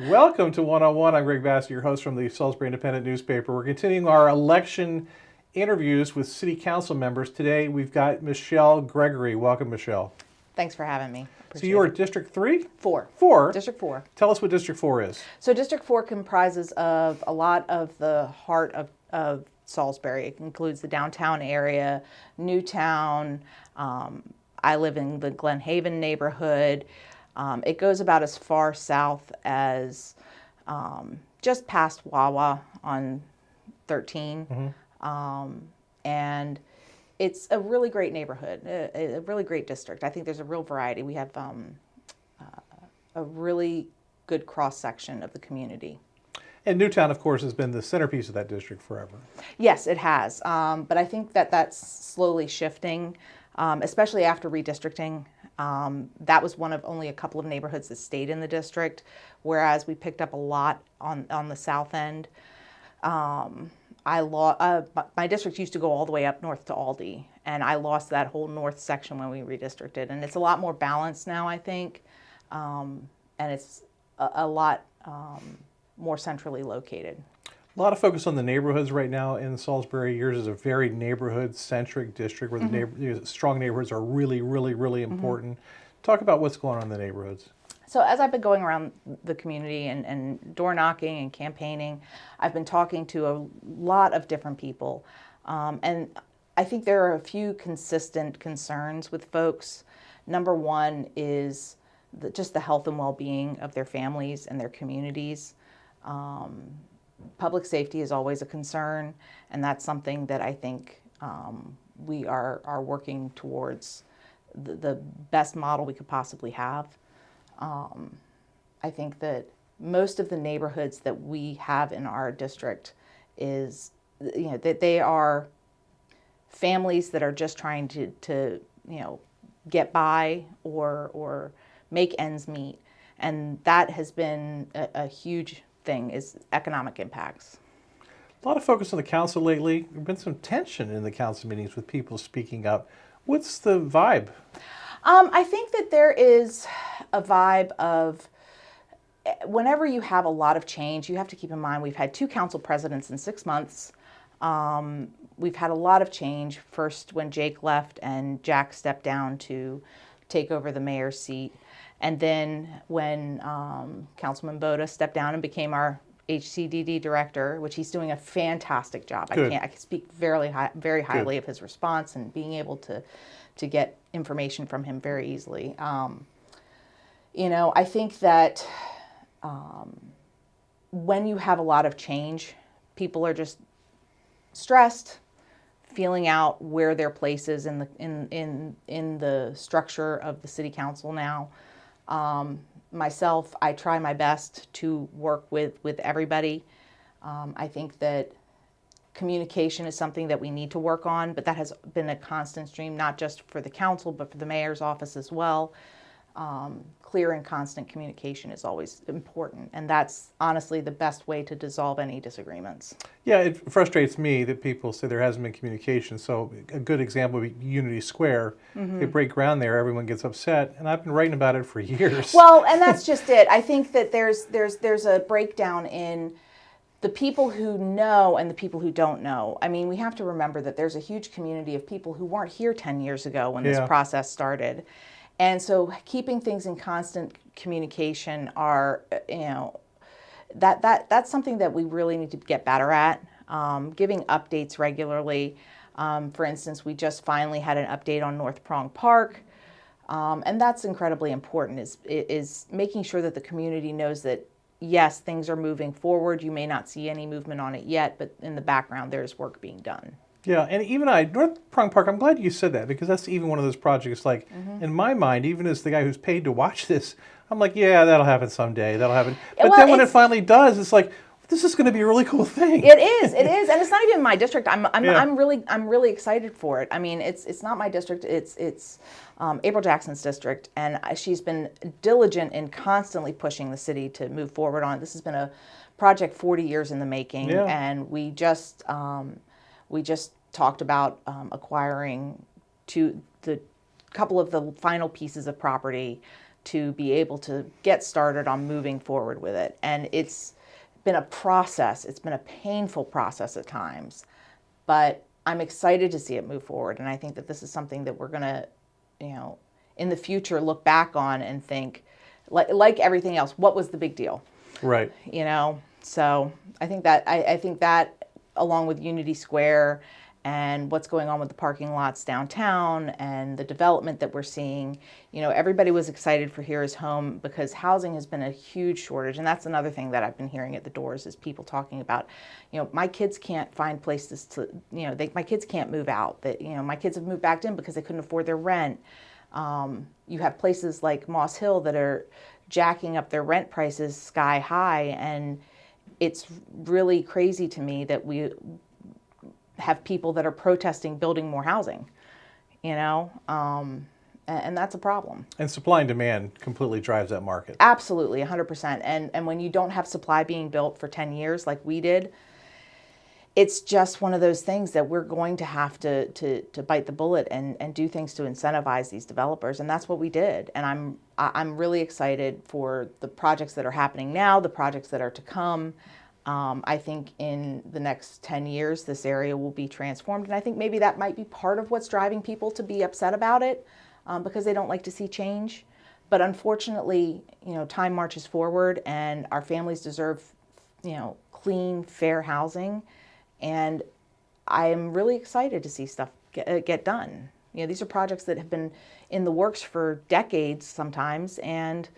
Welcome to One on One. I'm Greg Bassett, your host from the Salisbury Independent newspaper. We're continuing our election interviews with city council members. Today we've got Michele Gregory. Welcome, Michele. Thanks for having me. So you are District 3? 4. 4? District 4. Tell us what District 4 is. So District 4 comprises of a lot of the heart of Salisbury. It includes the downtown area, Newtown. I live in the Glen Haven neighborhood. It goes about as far south as just past Wawa on 13. And it's a really great neighborhood, a really great district. I think there's a real variety. We have a really good cross-section of the community. And Newtown, of course, has been the centerpiece of that district forever. Yes, it has. But I think that that's slowly shifting, especially after redistricting. That was one of only a couple of neighborhoods that stayed in the district, whereas we picked up a lot on the south end. My district used to go all the way up north to Aldi, and I lost that whole north section when we redistricted. And it's a lot more balanced now, I think, and it's a lot more centrally located. A lot of focus on the neighborhoods right now in Salisbury. Yours is a very neighborhood-centric district where the strong neighborhoods are really, really, really important. Talk about what's going on in the neighborhoods. So as I've been going around the community and door knocking and campaigning, I've been talking to a lot of different people. And I think there are a few consistent concerns with folks. Number one is just the health and well-being of their families and their communities. Public safety is always a concern, and that's something that I think we are working towards the best model we could possibly have. I think that most of the neighborhoods that we have in our district that they are families that are just trying to get by or make ends meet, and that has been a huge thing, is economic impacts. A lot of focus on the council lately. There's been some tension in the council meetings with people speaking up. What's the vibe? I think that there is a vibe of whenever you have a lot of change, you have to keep in mind we've had 2 council presidents in 6 months. We've had a lot of change. First when Jake left and Jack stepped down to take over the mayor's seat. And then when Councilman Boda stepped down and became our HCDD director, which he's doing a fantastic job. Good. I can speak very highly of his response and being able to get information from him very easily. I think that when you have a lot of change, people are just stressed, feeling out where their place is in the structure of the city council now. Myself, I try my best to work with everybody. I think that communication is something that we need to work on, but that has been a constant stream, not just for the council, but for the mayor's office as well. Clear and constant communication is always important, and that's honestly the best way to dissolve any disagreements. Yeah, it frustrates me that people say there hasn't been communication. So a good example would be Unity Square. They break ground there, everyone gets upset, and I've been writing about it for years. Well, and that's just it. I think that there's a breakdown in the people who know and the people who don't know. I mean, we have to remember that there's a huge community of people who weren't here 10 years ago when this process started. And so keeping things in constant communication that's something that we really need to get better at. Giving updates regularly. For instance, we just finally had an update on North Prong Park. And that's incredibly important, is making sure that the community knows that, yes, things are moving forward. You may not see any movement on it yet, but in the background, there's work being done. Yeah, and even North Prong Park, I'm glad you said that, because that's even one of those projects, like, in my mind, even as the guy who's paid to watch this, I'm like, yeah, that'll happen someday, that'll happen. But then when it finally does, it's like, this is going to be a really cool thing. It is, and it's not even my district. I'm really excited for it. I mean, it's not my district. It's April Jackson's district, and she's been diligent in constantly pushing the city to move forward on it. This has been a project 40 years in the making, and we just talked about acquiring the couple of the final pieces of property to be able to get started on moving forward with it. And it's been a process. It's been a painful process at times, but I'm excited to see it move forward. And I think that this is something that we're going to, in the future, look back on and think, like everything else, what was the big deal? Right. So I think that along with Unity Square and what's going on with the parking lots downtown and the development that we're seeing, everybody was excited for Here is Home because housing has been a huge shortage. And that's another thing that I've been hearing at the doors is people talking about, my kids can't find places to, my kids can't move out. That, my kids have moved back in because they couldn't afford their rent. You have places like Moss Hill that are jacking up their rent prices sky high. And it's really crazy to me that we have people that are protesting building more housing, and that's a problem. And supply and demand completely drives that market. Absolutely, 100%. And when you don't have supply being built for 10 years like we did, it's just one of those things that we're going to have to bite the bullet and do things to incentivize these developers. And that's what we did. And I'm really excited for the projects that are happening now, the projects that are to come. I think in the next 10 years, this area will be transformed. And I think maybe that might be part of what's driving people to be upset about it because they don't like to see change. But unfortunately, time marches forward and our families deserve, clean, fair housing. And I am really excited to see stuff get done. These are projects that have been in the works for decades sometimes, and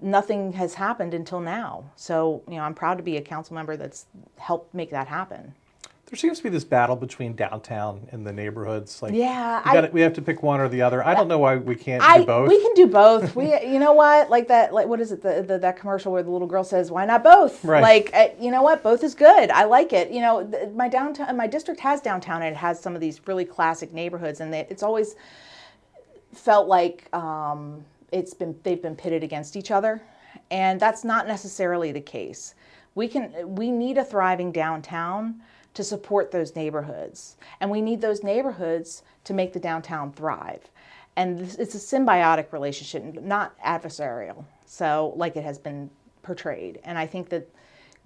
nothing has happened until now. So, I'm proud to be a council member that's helped make that happen. There seems to be this battle between downtown and the neighborhoods. Like, yeah, we have to pick one or the other. I don't know why we can't do both. We can do both. You know what? Like what is it? That commercial where the little girl says, "Why not both?" Right. Like, you know what? Both is good. I like it. My district has downtown, and it has some of these really classic neighborhoods, and it's always felt like they've been pitted against each other, and that's not necessarily the case. We need a thriving downtown to support those neighborhoods, and we need those neighborhoods to make the downtown thrive. And it's a symbiotic relationship, not adversarial, so like it has been portrayed. And I think that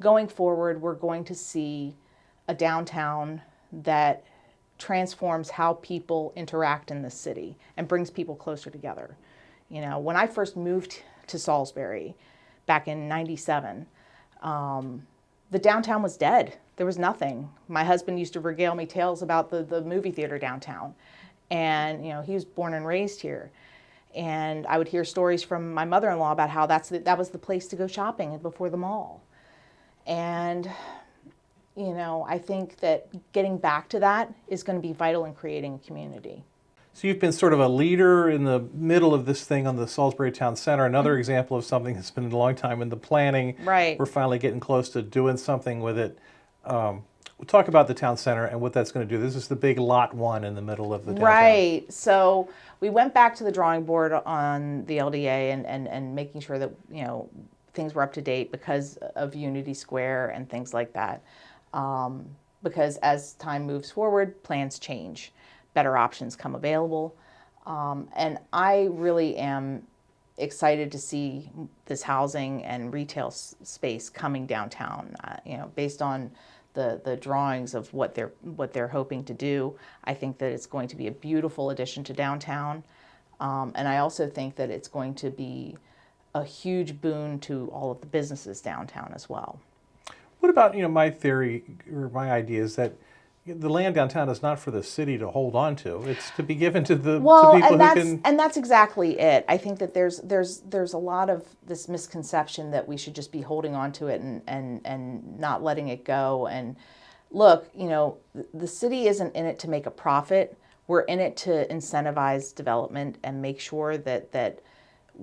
going forward, we're going to see a downtown that transforms how people interact in the city and brings people closer together. When I first moved to Salisbury back in '97, the downtown was dead. There was nothing. My husband used to regale me tales about the movie theater downtown. And, he was born and raised here. And I would hear stories from my mother-in-law about how that was the place to go shopping before the mall. And, I think that getting back to that is going to be vital in creating a community. So you've been sort of a leader in the middle of this thing on the Salisbury Town Center. Another example of something that's been a long time in the planning. Right. We're finally getting close to doing something with it. We'll talk about the town center and what that's going to do. This is the big lot one in the middle of the downtown. Right. So we went back to the drawing board on the LDA and making sure that, things were up to date because of Unity Square and things like that. Because as time moves forward, plans change. Better options come available. And I really am excited to see this housing and retail space coming downtown, based on the drawings of what they're hoping to do. I think that it's going to be a beautiful addition to downtown. And I also think that it's going to be a huge boon to all of the businesses downtown as well. What about, my theory or my idea is that the land downtown is not for the city to hold on to. It's to be given to to people who can. And that's exactly it. I think that there's a lot of this misconception that we should just be holding on to it and not letting it go. And look, the city isn't in it to make a profit. We're in it to incentivize development and make sure that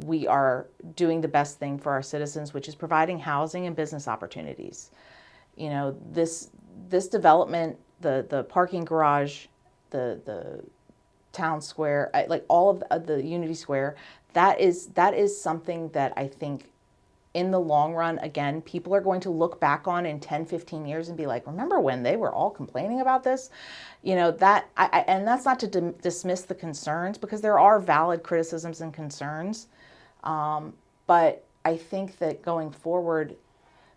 we are doing the best thing for our citizens, which is providing housing and business opportunities. This development, the parking garage, the town square, like all of the Unity Square, that is something that I think in the long run, again, people are going to look back on in 10, 15 years and be like, remember when they were all complaining about this? And that's not to dismiss the concerns, because there are valid criticisms and concerns. But I think that going forward,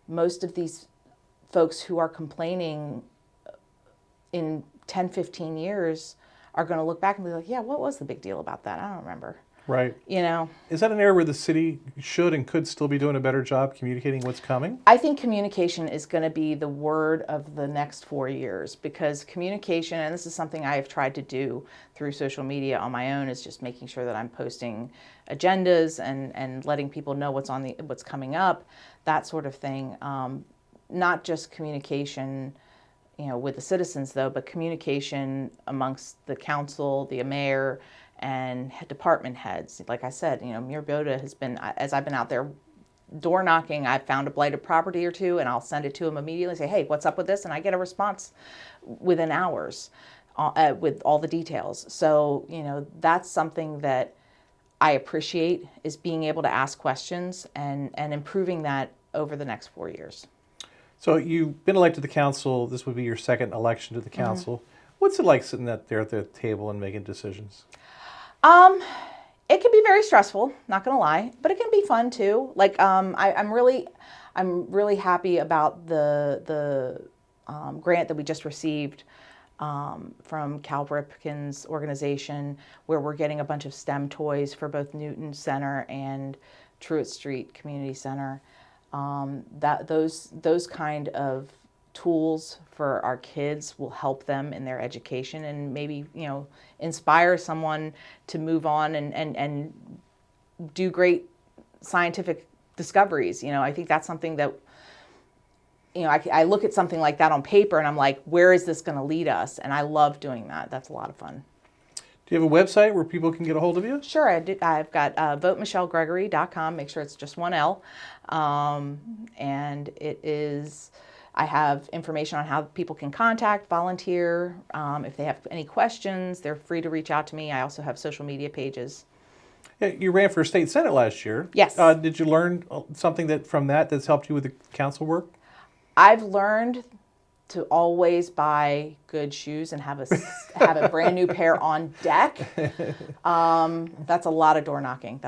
most of these folks who are complaining in 10, 15 years are going to look back and be like, yeah, what was the big deal about that? I don't remember. Right. You know, Is that an area where the city should and could still be doing a better job communicating what's coming? I think communication is going to be the word of the next 4 years, because communication, and this is something I have tried to do through social media on my own, is just making sure that I'm posting agendas and letting people know what's coming up, that sort of thing. Not just communication, with the citizens though, but communication amongst the council, the mayor, and department heads. Like I said, Mayor Boda has been, as I've been out there door knocking, I've found a blighted property or two, and I'll send it to him immediately, say, hey, what's up with this? And I get a response within hours with all the details. So, that's something that I appreciate, is being able to ask questions and improving that over the next 4 years. So you've been elected to the council. This would be your second election to the council. What's it like sitting there at the table and making decisions? It can be very stressful, not gonna lie, but it can be fun too. Like, I'm really happy about the grant that we just received from Cal Ripken's organization, where we're getting a bunch of STEM toys for both Newton Center and Truett Street Community Center. Those kind of tools for our kids will help them in their education, and maybe inspire someone to move on and do great scientific discoveries. I think that's something that I look at something like that on paper and I'm like, where is this going to lead us? And I love doing that. That's a lot of fun. Do you have a website where people can get a hold of you? Sure, I do. I've got votemichellegregory.com. Make sure it's just one L. And it is, I have information on how people can contact, volunteer. If they have any questions, they're free to reach out to me. I also have social media pages. Yeah, you ran for state senate last year. Yes. Did you learn something that's helped you with the council work? I've learned to always buy good shoes and have a brand new pair on deck. That's a lot of door knocking.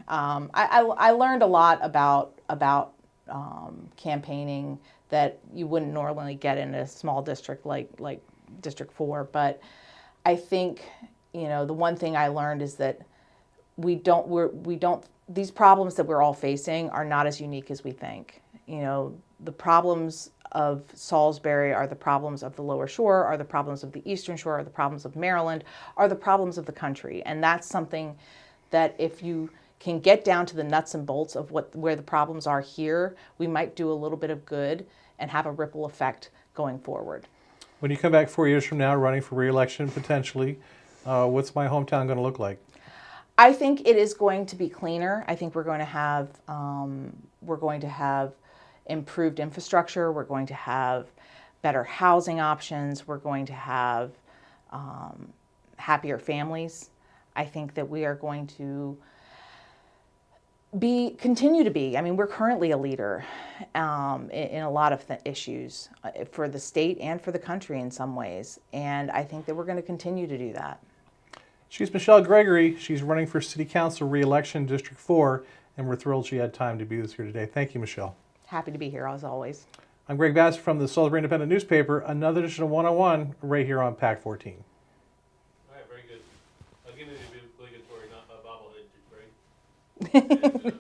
I learned a lot about campaigning that you wouldn't normally get in a small district like District 4. But I think the one thing I learned is that these problems that we're all facing are not as unique as we think. The problems of Salisbury are the problems of the Lower Shore, are the problems of the Eastern Shore, are the problems of Maryland, are the problems of the country. And that's something that if you can get down to the nuts and bolts of where the problems are here, we might do a little bit of good and have a ripple effect going forward. When you come back 4 years from now, running for re-election potentially, what's my hometown going to look like? I think it is going to be cleaner. I think we're going to have improved infrastructure. We're going to have better housing options. We're going to have happier families. I think that we are going to continue to be. I mean, we're currently a leader in a lot of issues for the state and for the country in some ways. And I think that we're going to continue to do that. She's Michele Gregory. She's running for City Council re-election District 4, and we're thrilled she had time to be with us here today. Thank you, Michele. Happy to be here, as always. I'm Greg Bassett from the Salisbury Independent newspaper. Another edition of 101 right here on PAC 14. All right, very good. Again, it would be obligatory, not a bobblehead, right?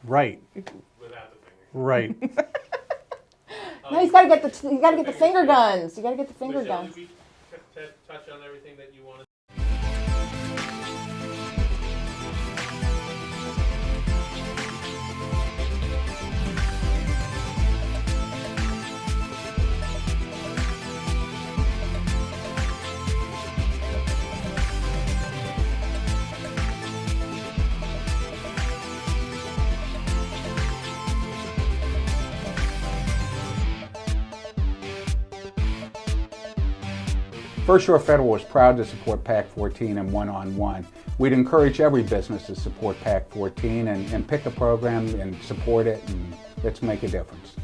Right. Without the finger. Right. No, you gotta get the finger guns. You gotta get the finger Michele, guns. did we touch on everything that you wanted? First Shore Federal is proud to support PAC 14 and one-on-one. We'd encourage every business to support PAC 14 and pick a program and support it, and let's make a difference.